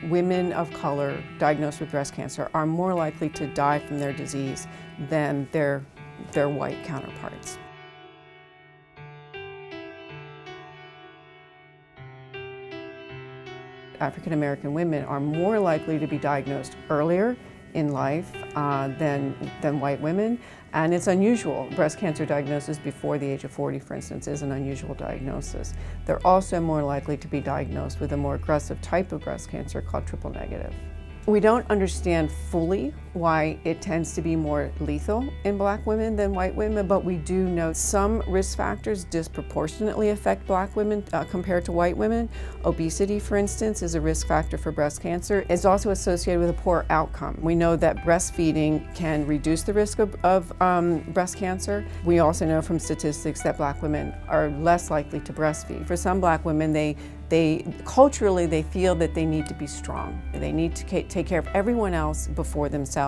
Women of color diagnosed with breast cancer are more likely to die from their disease than their white counterparts. African American women are more likely to be diagnosed earlier in life than white women, and it's unusual. Breast cancer diagnosis before the age of 40, for instance, is an unusual diagnosis. They're also more likely to be diagnosed with a more aggressive type of breast cancer called triple negative. We don't understand fully why it tends to be more lethal in Black women than white women, but we do know some risk factors disproportionately affect Black women compared to white women. Obesity, for instance, is a risk factor for breast cancer. It's also associated with a poor outcome. We know that breastfeeding can reduce the risk of breast cancer. We also know from statistics that Black women are less likely to breastfeed. For some Black women, culturally, they feel that they need to be strong. They need to take care of everyone else before themselves.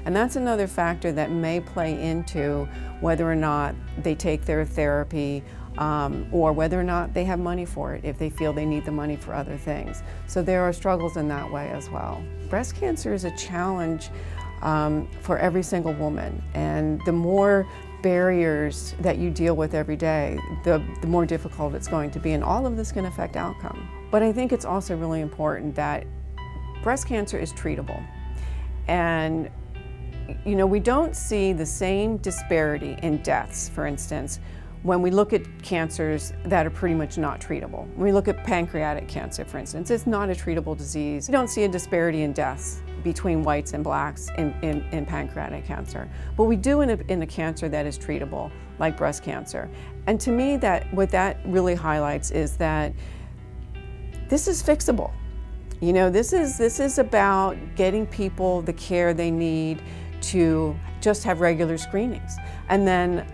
And that's another factor that may play into whether or not they take their therapy or whether or not they have money for it, if they feel they need the money for other things. So there are struggles in that way as well. Breast cancer is a challenge for every single woman, and the more barriers that you deal with every day, the more difficult it's going to be, and all of this can affect outcome. But I think it's also really important that breast cancer is treatable. And we don't see the same disparity in deaths, for instance, when we look at cancers that are pretty much not treatable. When we look at pancreatic cancer, for instance, it's not a treatable disease. We don't see a disparity in deaths between whites and blacks in pancreatic cancer. But we do in a cancer that is treatable, like breast cancer. And to me, what that really highlights is that this is fixable. This is about getting people the care they need to just have regular screenings. And then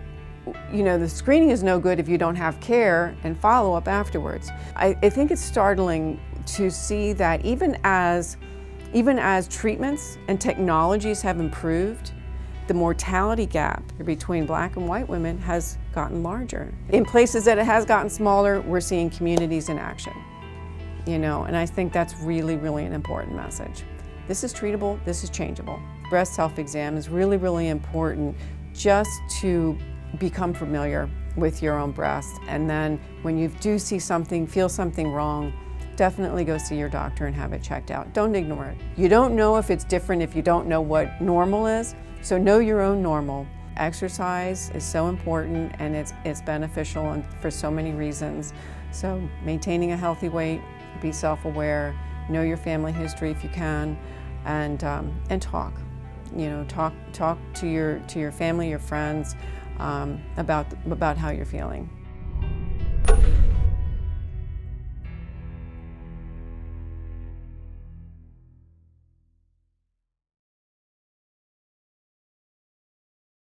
the screening is no good if you don't have care and follow-up afterwards. I think it's startling to see that even as treatments and technologies have improved, the mortality gap between Black and white women has gotten larger. In places that it has gotten smaller, we're seeing communities in action. And I think that's really, really an important message. This is treatable, this is changeable. Breast self-exam is really, really important just to become familiar with your own breast. And then when you do see something, feel something wrong, definitely go see your doctor and have it checked out. Don't ignore it. You don't know if it's different if you don't know what normal is, so know your own normal. Exercise is so important, and it's beneficial and for so many reasons. So maintaining a healthy weight, be self-aware, know your family history if you can, and talk. Talk to your family, your friends, about how you're feeling.